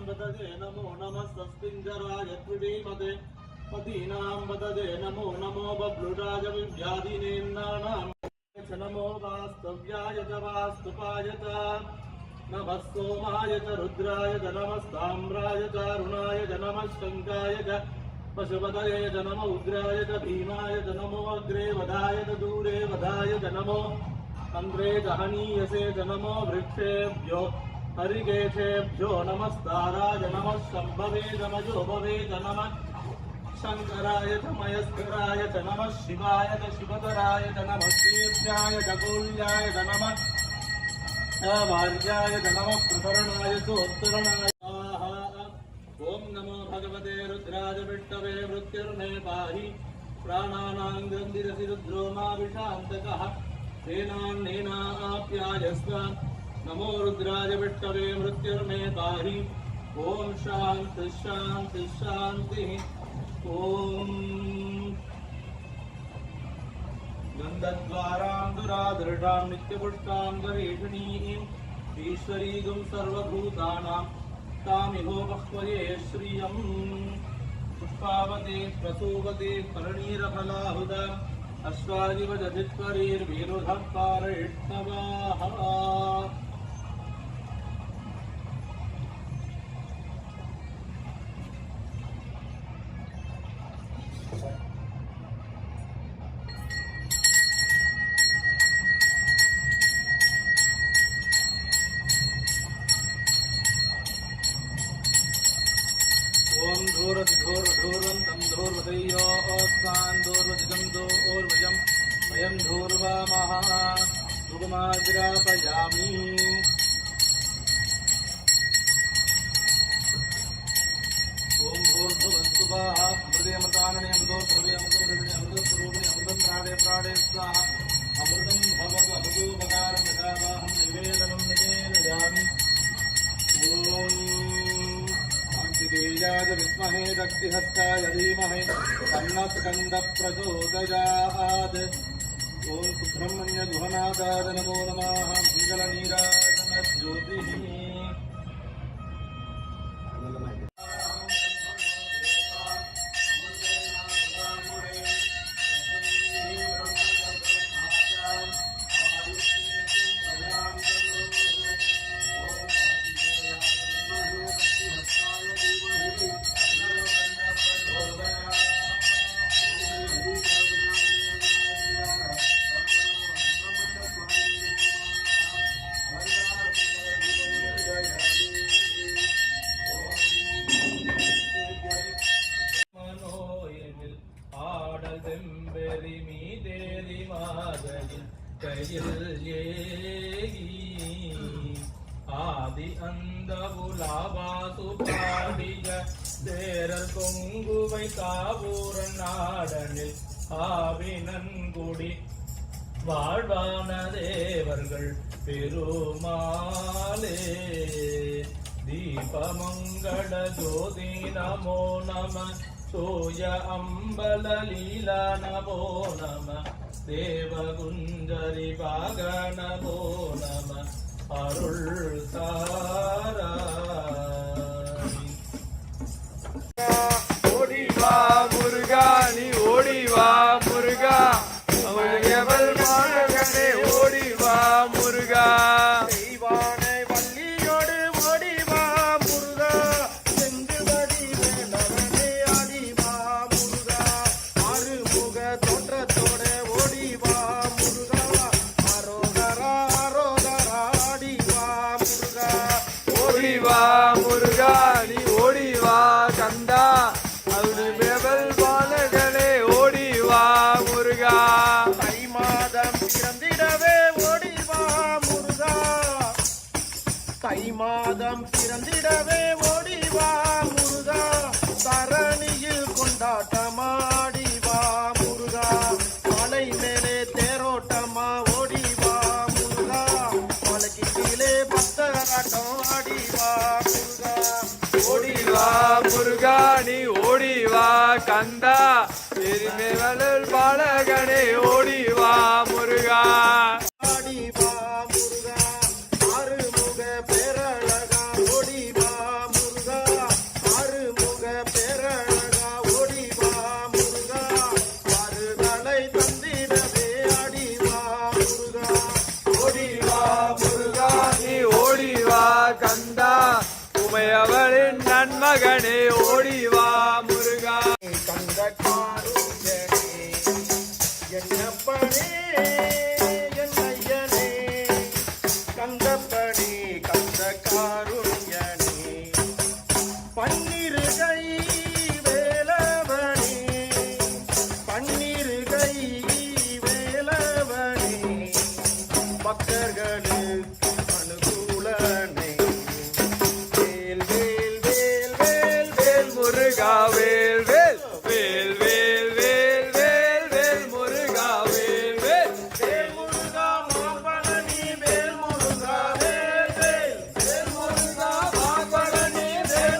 वददे नमो नमस्तस्मिञ्जराय त्रिडीमते पतीनां वददे नमो नमो बब्लुराज विव्याधिनेन्नानां च नमो वास्तव्याय च वास्तुपाय च नमः सोमाय च रुद्राय च नमस्ताम्राय च अरुणाय च नमः शङ्काय च पशुपतये च नमो उग्राय च भीमाय च नमो अग्रे वधाय च दूरे वधाय च नमो अन्द्रे च हनीयसे च नमो वृक्षेभ्यो हरिकेशेभ्यो नमस्ताराय नमः शम्भवे च मजोभवे च नमः शङ्कराय च मयस्कराय च नमः शिवाय च शिवतराय च नमः शीर्षाय च कौल्याय च नमः वार्याय च नमः प्रतरणाय चोत्तरणाय ॐ नमो भगवते रुद्राय विष्णवे मृत्युर्मे पाहि प्राणानां ग्रन्थिरसि रुद्रो मा विषान्तकः सेनान्नेनाप्यायस्व नमो रुद्राय विष्णवे मृत्युर्मे पाहि ॐ शान्ति शान्ति शान्तिः ॐ गन्धद्वारां दुरादृढां नित्यपुष्टां गरीषणीं ईश्वरीगुं सर्वभूतानां तामिहो बह्वये श्रियं पुष्पावते प्रसूवते फलनीरफलाहुद अश्वादिव जधित्वरीर्वीरुधः पारैष्णवाः ओम धूरं तं धूर्वदयोस्तान् धूर्वदिगं दोर्वजं वयं धूर्वामः सुगमाग्रापयामि ओम भूर्भुवस्सुवाः अमृतेऽमृताननेऽमृतो सर्वेऽमृतोऽमृतोऽमृतोऽमृतस्वरूपिणे अमृतं प्राणे प्राणे स्वाहा अमृतं भवतु अमृतोपकारं यथावाहं निवेदनं निवेदयामि ओम कार्तिकेयाय विद्महे शक्तिहस्ताय धीमहि तन्नः स्कन्दः प्रचोदयात् ॐ सुब्रह्मण्य गुहनाथाय नमो नमः मङ्गलनीराजनज्योतिः ஆதி அந்த உலாவாசு பாடிய தேரர் கொங்குவை காவூர நாடனில் ஆவினன்குடி வாழ்வான தேவர்கள் பெருமாளே தீபமங்கள ஜோதி நமோ நம சோய அம்பல லீலா நமோ நம தேவகுஞ்சரி பாக நமோ நம அருள் தாராய் ஓடிவா முருகா நீ ஓடிவா முருகா அவள் எவள் மாணகனே ஓடிவா முருகா தெய்வானை வள்ளியோடு ஓடிவா முருகா செந்துவடி வேண்டவனே ஆடிவா முருகா ஆறுமுக தோற்றத்தோட ஓடிவா முருகா ஆரோகரா ஆரோகரா ஆடிவா முருகா ஓடிவா முருகா நீ ஓடிவா கந்தா அவனு மேவல் பாலகனே ஓடிவா முருகா தை மாதம் பிறந்திடவே ஓடிவா முருகா தை மாதம் பிறந்திடவே ஓடிவா முருகா தரணியில் கொண்டாட்டமாடிவா முருகா மலை மேலே தேரோட்டமா ஓடிவா முருகா மலைக்கு கீழே பக்தராட்டம் ஆடிவா முருகா ஓடிவா முருகா நீ ஓடிவா கந்தா எரிமேவல் பாலகனே ஓடிவா முருகா ஆடிவா முருகா ஆறுமுக பேரழகா ஓடிவா முருகா உமையவளின் நன்மகனே ஓடிவா முருகா. கந்த காருண்யனே என்னப்பனே என்னையனே கந்தப்பனே கந்த காருண்யனே பன்னிருகை வேலவனே பன்னிருகை வேலவனே பக்தர்களுக்கு அனுகூலனே வேல் வேல் வேல் வேல் வேல் முருகா வேல் வேல் வேல் வேல் வேல் வேல் வேல் முருகா வேல் வேல். வேல் முருகா மாபழனி வேல் முருகா வேல் வேல் வேல் முருகா மாபழனி வேல்